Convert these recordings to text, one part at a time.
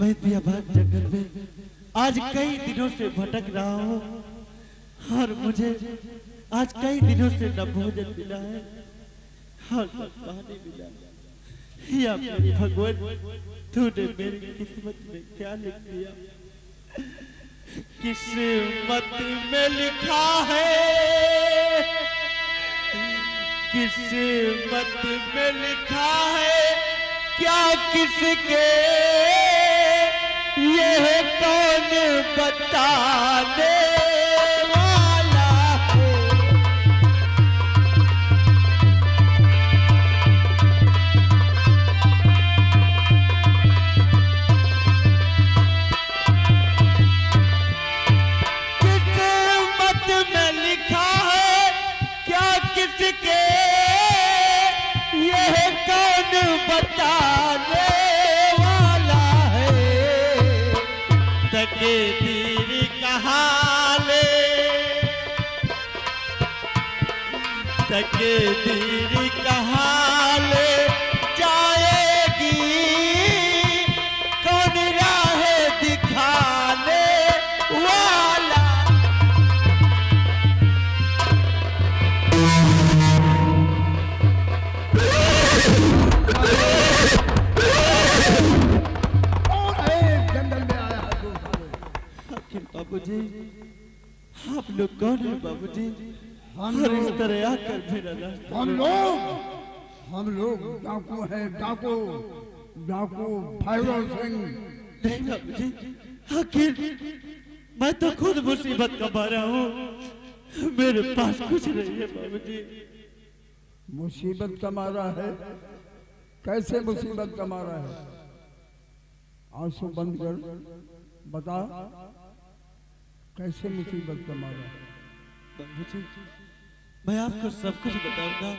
मैं बियाबान जंगल में आज कई दिनों से भटक रहा हूँ और मुझे आज कई दिनों से न भोजन मिला है और न पानी मिला है। या मेरे भगवान, तूने मेरी किस्मत में क्या लिख दिया? किस्मत में लिखा है, किस्मत में लिखा है क्या किसके, ये कौन बताने वाला है? किस्मत में लिखा है क्या किसके, ये कौन बताने वाला है? तकदीर कहाँ ले, तकदीर कहाँ ले जाएगी, कौन राह दिखाने वाला? बाबूजी, आप लोग कौन है बाबूजी? हम इस तरह आकर मेरा रास्ता हम लोग डाकू हैं, डाकू डाकू भैरव सिंह। नहीं बाबूजी, आखिर मैं तो खुद मुसीबत का मारा हूँ, मेरे पास कुछ नहीं है बाबूजी। मुसीबत का मारा है? कैसे मुसीबत का मारा है? आंसू बंद कर, बता कैसे मुसीबत का मारा? बाबूजी, मैं आपको सब कुछ बताऊंगा।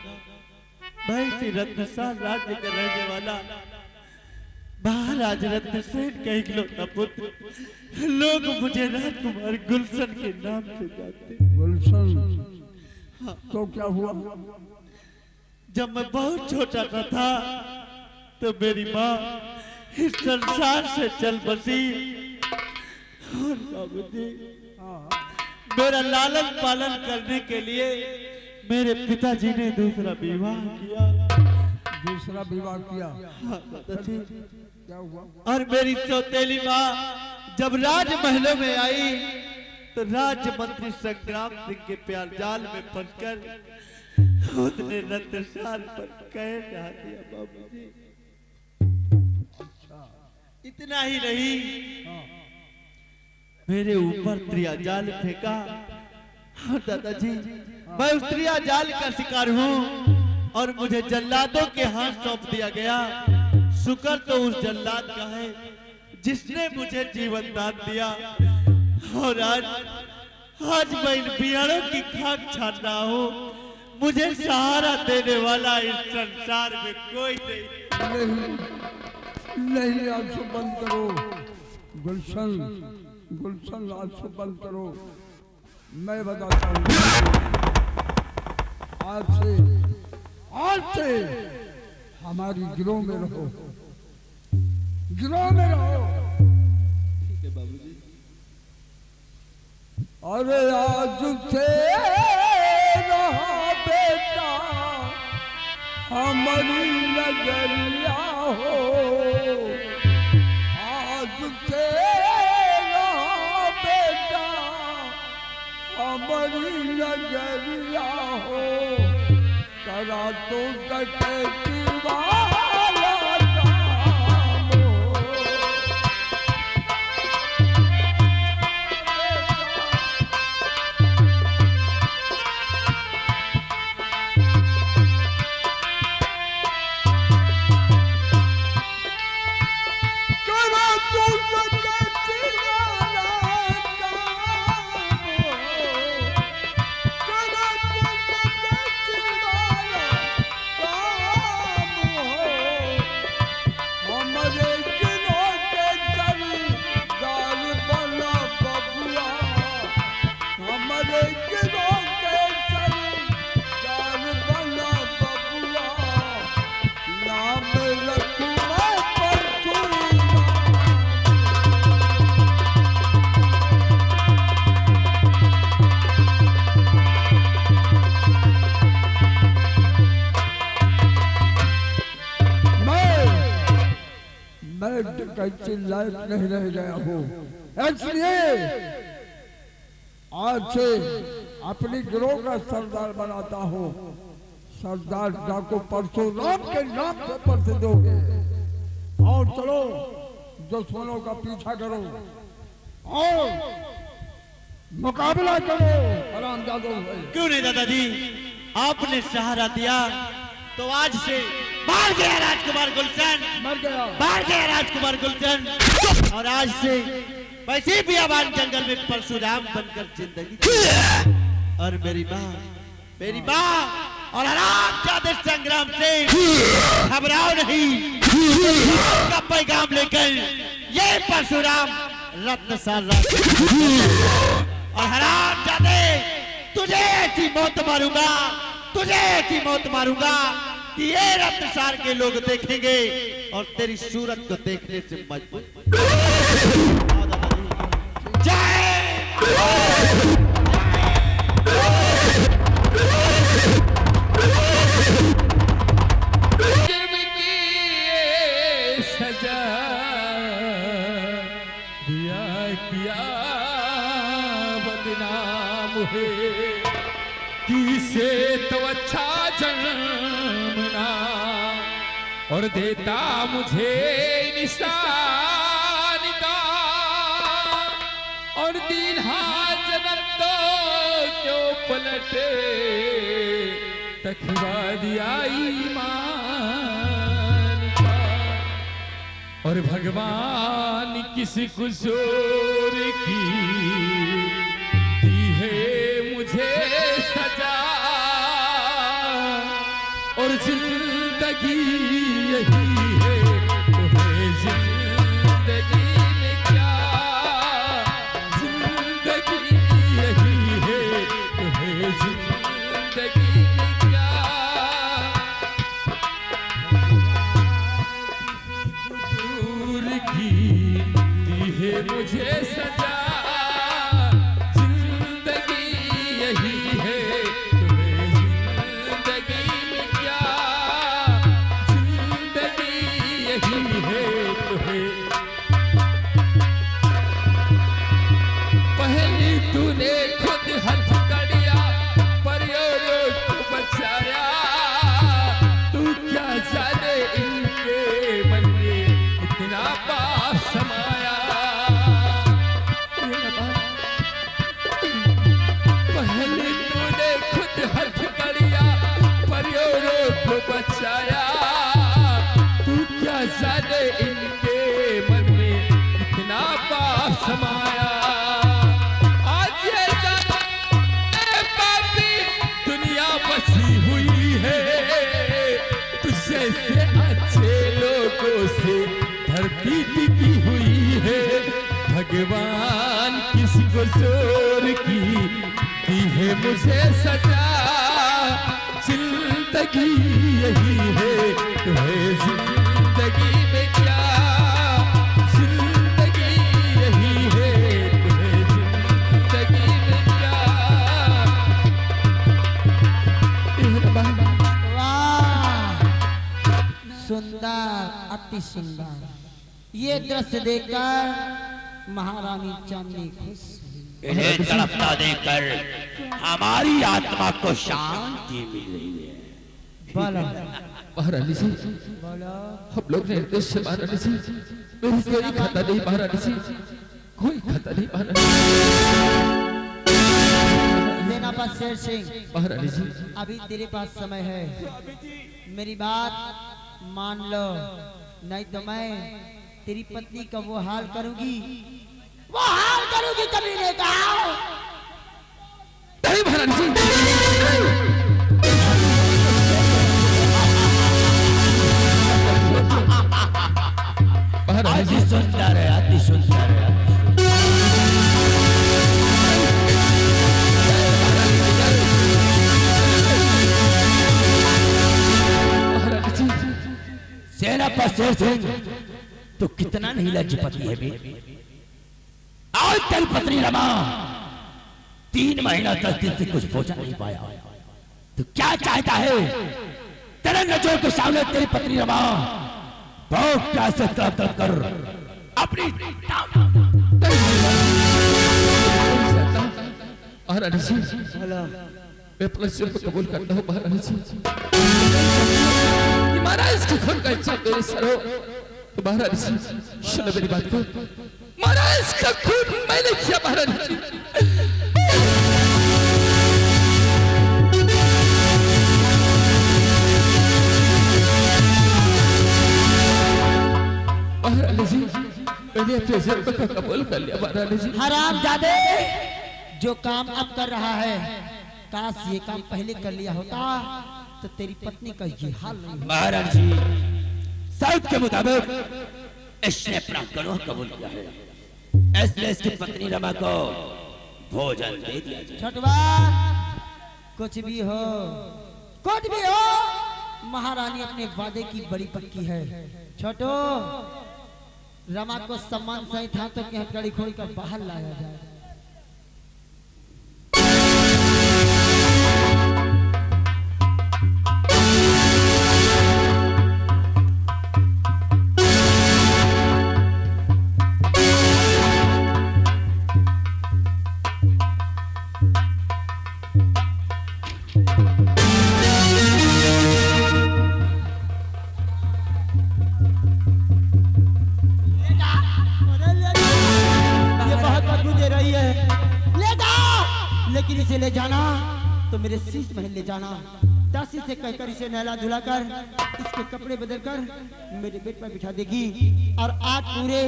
मैं इसी रत्नसाल राज्य का रहने वाला महाराज रत्नसेन का इकलौता पुत्र, लोग मुझे राजकुमार गुलशन के नाम से जानते। गुलशन? हाँ। तो क्या हुआ? जब मैं बहुत छोटा सा था तो मेरी माँ इस संसार से चल बसी और बाबूजी मेरा लालन पालन करने के लिए मेरे पिताजी ने दूसरा विवाह किया। दूसरा विवाह किया? हाँ, क्या हुआ? और मेरी सौतेली माँ जब राजमहलों में आई तो राज्य मंत्री संग्राम सिंह के प्यार जाल में फंसकर उसने रत्नसाल पर कहर ढा दिया बाबूजी। इतना ही नहीं, मेरे ऊपर त्रिया जाल फेंका। हाँ दादाजी, मैं उस त्रिया जाल का शिकार हूँ और मुझे जल्लादों के हाथ सौंप दिया गया। शुक्र तो उस जल्लाद का है जिसने मुझे जीवन दान दिया और आज मैं इन बिहारों की खाक छान रहा हूँ। मुझे सहारा देने वाला इस संसार में कोई नहीं। नहीं, आंसू बंद करो गुलशन, गुलशन आंसू बंद करो। मैं बताता हूँ, आज से हमारी गिरोह में रहो, गिरोह में रहो। ठीक है बाबूजी। अरे आज से रहा बेटा हमारी नजरिया हो, आज से रहा बेटा हमारी नजरिया हो, करा तो डकैती वाला काम हो। कैसे लायक नहीं रह गया हो, इसलिए आज से अपनी गिरोह का सरदार बनाता हूँ। सरदार डाको परशुराम के नाम से पर्च दोगे और चलो दुश्मनों का पीछा करो और मुकाबला करो हरामजादों से। क्यों नहीं दादाजी, आपने सहारा दिया तो आज से मार गया राजकुमार गुलशन, मर गया। मार गया राजकुमार गुलशन, और आज से वैसे बियाबान जंगल में परशुराम बनकर जिंदगी। और मेरी माँ और हरामजादे संग्राम से घबराओ नहीं, का पैगाम लेकर ये परशुराम रत्नसाल और हरामजादे तुझे ऐसी मौत मारूंगा, तुझे ऐसी मौत मारूंगा कि ये रत्नसार के लोग देखेंगे और तेरी सूरत को देखने से मजबूर। जय सजा दिया किया बदनाम है, किसे तो अच्छा जन्मना और देता मुझे निशान का, और दिन हाथ जन्म तो क्यों पलटे, तखवा दिया ईमान का। और भगवान किस कुसूर की दी है मुझे सजा, और जिंदगी यही है तो है जिंदगी में क्या, जिंदगी यही है तो है जिंदगी में क्या। मुझे सजा जिंदगी यही है तुम्हें जिंदगी में क्या, जिंदगी यही है तुम्हें। पहली तूने खुद हथ कड़िया पर को बचाया, तू क्या जाने इनके मन में इतना पाप समाया। पहले तूने खुद हथ कड़िया परियों को बचाया, तू क्या जाने इनके मन में इतना पाप समाया। आज ये जाने पापी दुनिया बसी हुई है, तुझसे से अच्छे लोगों से धरती टिकी हुई है। भगवान किस कसूर की दी है मुझे सजा, जिंदगी यही है तुम्हें जिंदगी में क्या, जिंदगी यही है तुम्हें जिंदगी में क्या। वाह, सुंदर, अति सुंदर। ये दृश्य देखकर महारानी चांदनी खुश। इन्हें तड़पता देखकर हमारी आत्मा को शांति मिल रही है। बोलो महारानी जी, बोलो। हम लोग निर्देश से महारानी जी, मेरी कोई खाता नहीं महारानी जी, कोई खाता नहीं महारानी। सेनापति शेर सिंह, महारानी जी अभी तेरे पास समय है, मेरी बात मान लो, नहीं तो मैं तेरी पत्नी का वो हाल करूंगी, वो हाल करूंगी कभी नहीं कहा। नहीं महारानी जी, महारानी जी अति सुंदर है, अति सुंदर है। महारानी जी, सेनापति शेर सिंह तो कितना नहीं लज्जपति है बे। आज तेरी पत्नी रमा 3 महीना 10 दिन से कुछ भोजन नहीं पाया, तो क्या चाहता है? तेरे नजरों के सामने तेरी पत्नी रमा बहुत प्यास से तड़प तड़प कर अपनी महारानी जी बोलो। मैं अपना सिर को कबूल करता हूँ महारानी जी कि महाराज की खून का इच्छा मेरे सर हो तो महारानी जी सुनो मेरी बात को महाराज का खून मैंने किया महारानी जी महारानी जी मैंने अपने सिर को कबूल कर लिया महारानी जी हरामजादे, जो काम अब कर रहा है काश ये काम पहले कर लिया होता तो तेरी पत्नी का ये हाल नहीं होता। महाराज जी साउथ के मुताबिक इसने अपना गुनाह कबूल किया है इसलिए इसकी पत्नी रमा को भोजन दे दिया जाए। छोटवा कुछ भी हो महारानी अपने वादे की बड़ी पक्की है। छोटो रमा को सम्मान सहित हाथों की हथकड़ी खोलकर बाहर लाया जाए। लेकिन इसे ले जाना तो मेरे शीश महल ले जाना। दासी से कहकर इसे नहला धुलाकर इसके कपड़े बदलकर मेरे बेड पर बिठा देगी और आज पूरे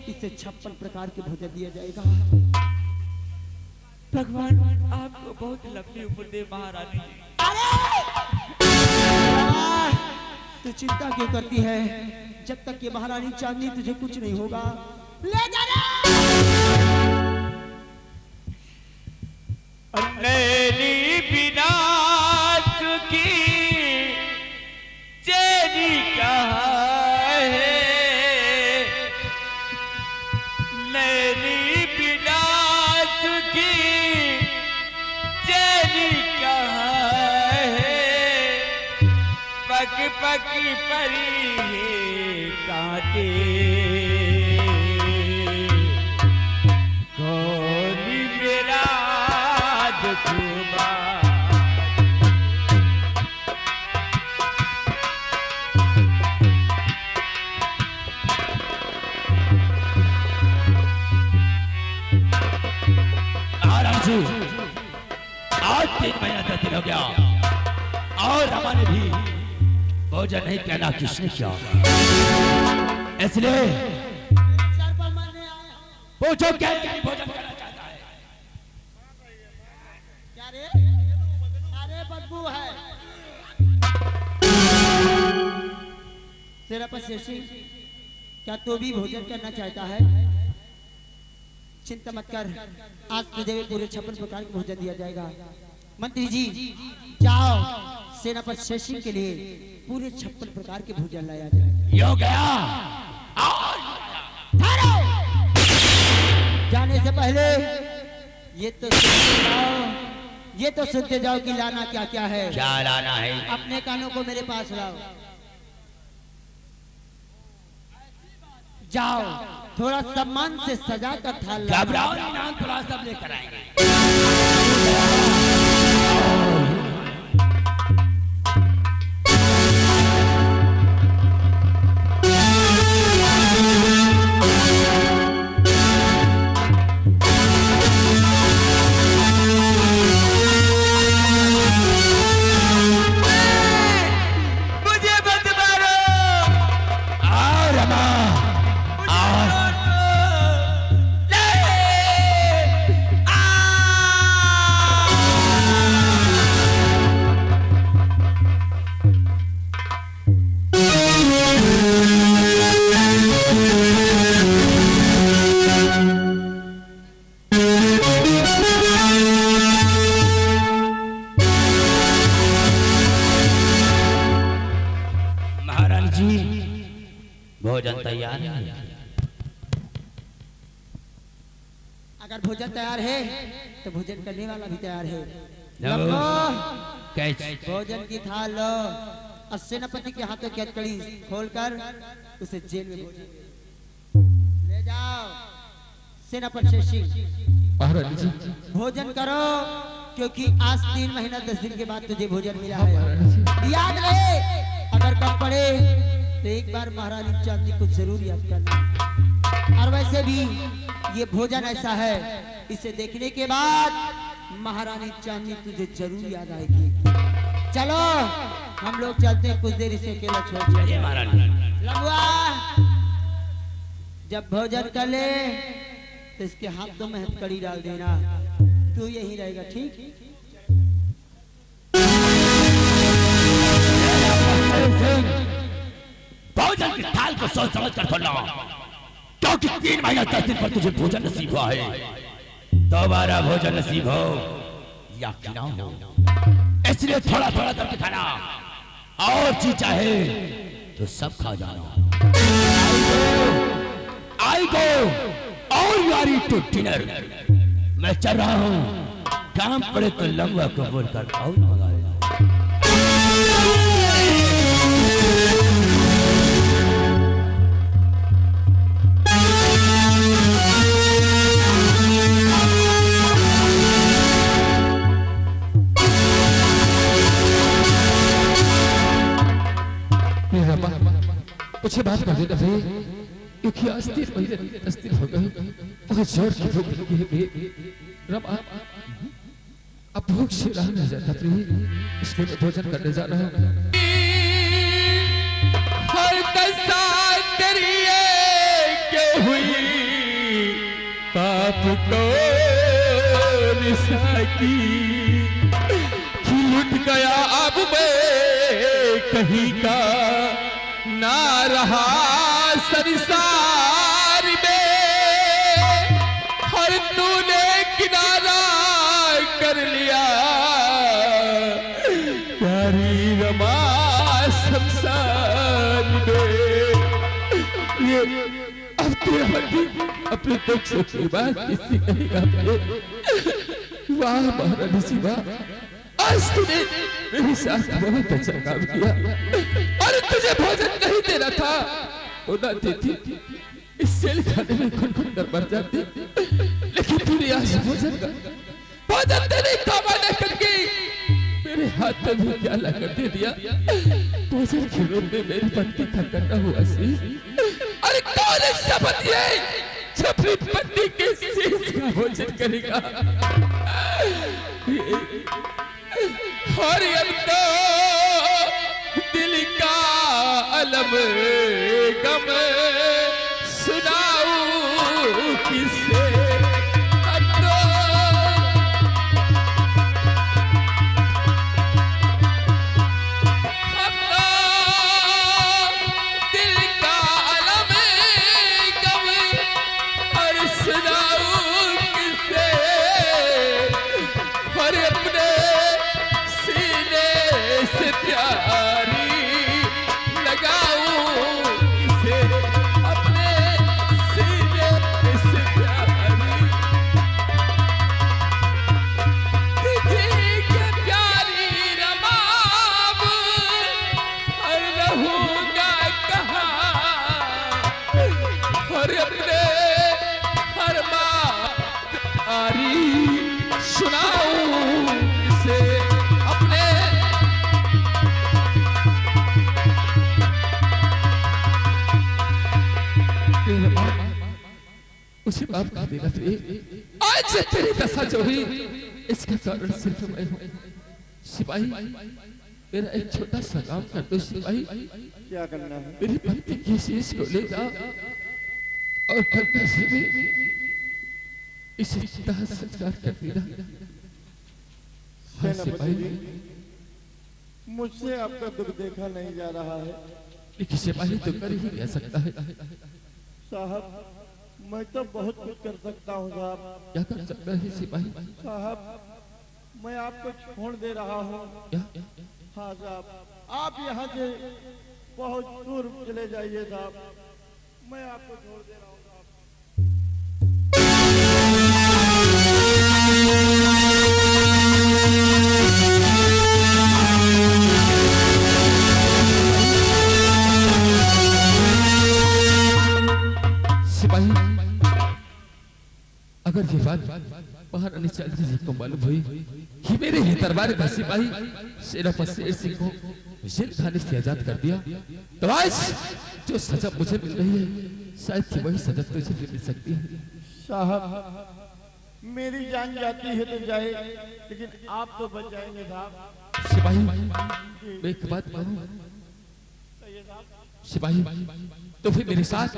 इसे 56 प्रकार के भोजन दिया जाएगा। भगवान आपको बहुत लंबी उम्र दे महारानी। तू चिंता क्यों करती है? जब तक ये महारानी चांदनी तुझे कुछ नहीं होगा। ले जाना। नैनी बिना चुकी चेरी कहाँ है, नैनी बिना चुकी चेरी कहाँ है, पग पग परी है कांटे गोली मेरा दुखुबा। महाराज जी आज 3 महीना तक दिन हो गया और रमा ने भी भोजन नहीं कहना किसने किया इसलिए पूछो क्या भोजन करना चाहता है। क्या रे? अरे बदबू है। तेरा पसेशी क्या तू भी भोजन करना चाहता है? चिंता मत कर, आज तुझे भी पूरे 56 प्रकार का भोजन दिया जाएगा। मंत्री जी जाओ सेनापति शेषी के लिए पूरे 56 प्रकार के भोजन लाया जाए। यो गया ठहरो। जाने से पहले ये तो सुनते जाओ कि लाना क्या क्या है। क्या लाना है? अपने कानों को मेरे पास लाओ। जाओ थोड़ा सम्मान से सजा कर थाल लाओ। घबराओ नहीं ना, थोड़ा सब लेकर आएंगे। भोजन तैयार है। अगर भोजन तैयार है तो भोजन करने वाला भी तैयार है। भोजन की थाल लो और सेनापति के हाथों की हथकड़ी खोलकर उसे जेल में ले जाओ सेनापति शेर सिंह महारानी जी। भोजन करो, क्योंकि आज 3 महीना 10 दिन के बाद तुझे भोजन मिला हाँ है। महारानी जी। याद रहे, अगर कम पड़े तो एक बार महारानी चांदनी को जरूर याद करना। और वैसे भी ये भोजन ऐसा है, इसे देखने के बाद महारानी चांदनी तुझे जरूर याद आएगी। चलो हम लोग चलते हैं, कुछ देर इसे अकेला छोड़ दिया जाए। लंबुआ जब भोजन कर ले तो इसके हाथों में हथकड़ी डाल देना, तू यही रहेगा, ठीक? भोजन की थाल को सोच समझ कर खोलना, क्योंकि 3 महीना 10 दिन पर तुझे भोजन नसीब हुआ है। दोबारा भोजन नसीब हो या कि ना हो, इसलिए थोड़ा थोड़ा करके खाना, और जी चाहे तो सब खा जाना। आई गो और यू आर टू डिनर। मैं चल रहा हूँ, काम पड़े तो लंबा को बोलकर और मंगा लेना। मुझे बात कर देना भाई, क्योंकि आज 3 महीने 10 दिन हो गए और जोर की भूख लगी है भाई। रमा अब भूख से रहा नहीं जाता भाई, इसलिए मैं भोजन करने जा रहा हूँ। हर दशा तेरी क्यों हुई, पाप को निशा की लुट गया अब मैं कहीं का ना रहा संसार में। हर तूने किनारा कर लिया प्यारी रमा संसार में। ये अब तेरा बंदी अपने दुख से की बात किसी कहेगा। वाह महारानी जी वाह, आज तूने मेरे साथ बहुत अच्छा काम किया। अरे तुझे भोजन नहीं देना था, ना देती, इस सेल खाने में खुन कर मर जाती, लेकिन तूने आज भोजन देने का वादा करके मेरे हाथ में भी प्याला कर दे दिया। भोजन के रूप में मेरी पत्नी का करना हुआ सी। अरे कौन ऐसा पति है जो अपनी पत्नी के शीश का भोजन करेगा? और अब तो दिल का अलम गम सुनाऊं किसे? अब तो दिल का अलम गम और सुनाऊं किसे? और अपने से प्यारी लगाऊं इसे, अपने सीने से प्यारी तुझे के प्यारी रमाब और रहूंगा कहाँ? और अपने हर मारी सुनाऊं इसे, अपने उसे माफ कर देना प्रिय। आज से तेरी दशा जो हुई इसका कारण सिर्फ मैं हूँ। सिपाही मेरा एक छोटा सा काम कर दो सिपाही। क्या करना है? मेरी पत्नी की शीश को ले जाओ और गंगा से इसे दाह संस्कार कर देना। हाँ सिपाही, मुझसे आपका दुख देखा नहीं जा रहा है लेकिन सिपाही तो कर ही कह सकता है। साहब। मैं तो बहुत कुछ कर सकता हूँ साहब। क्या कर सकता है सिपाही? साहब मैं आपको छोड़ दे रहा हूँ। क्या? हाँ साहब, आप यहाँ से बहुत दूर चले जाइए साहब। मैं आपको छोड़ दे रहा हूँ साहब। सिपाही अगर ये बात महारानी चांदी जी को मालूम हुई कि मेरे ही दरबार का सिपाही सेनापति शेर सिंह को जेल खाने से आजाद कर दिया, तो आज जो सजा मुझे मिल रही है शायद कि वही सजा तुझे भी मिल सकती है। साहब मेरी जान जाती है तो जाए, लेकिन आप तो बच जाएंगे साहब। सिपाही मैं एक बात कहूं, सिपाही तो फिर मेरे साथ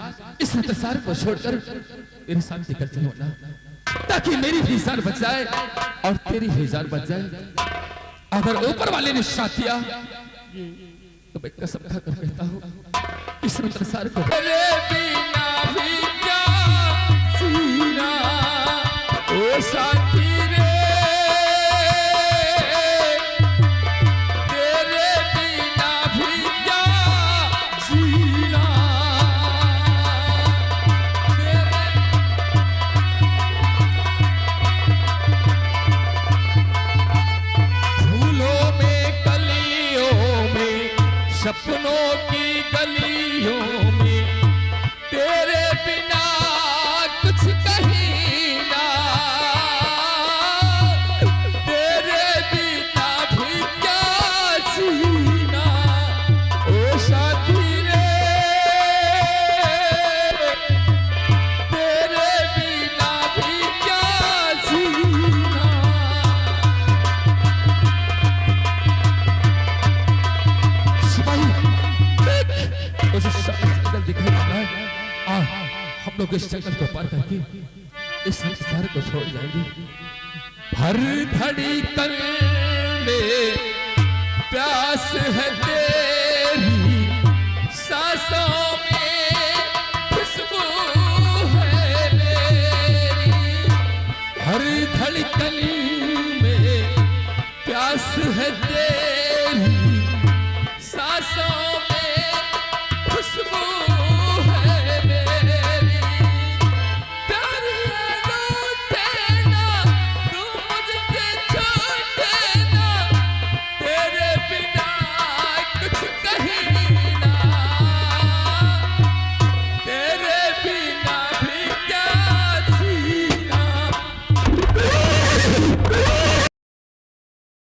इस इंतजार को छोड़कर मेरे साथ निकल चलो ना, ताकि मेरी भी जान बच जाए और तेरी भी जान बच जाए। अगर ऊपर वाले ने साथ दिया तो मैं कसम खाकर कहता हूं इस इंतजार को तेरे बिना भी क्या जीना ओ साथी रे, तेरे बिना भी क्या जीना, फूलों में कलियों में सपनों की गलियों में तेरे बिना कुछ कहीं ना, तेरे बिना भी क्या जीना ओ साथी रे, तेरे बिना भी क्या जीना। सिपाही उसे जंगल दिखाई पड़ रहा है, हम लोग इस जंगल को पार करके इस इंतजार को छोड़ जाएंगे। हर धड़कन में प्यास है तेरी,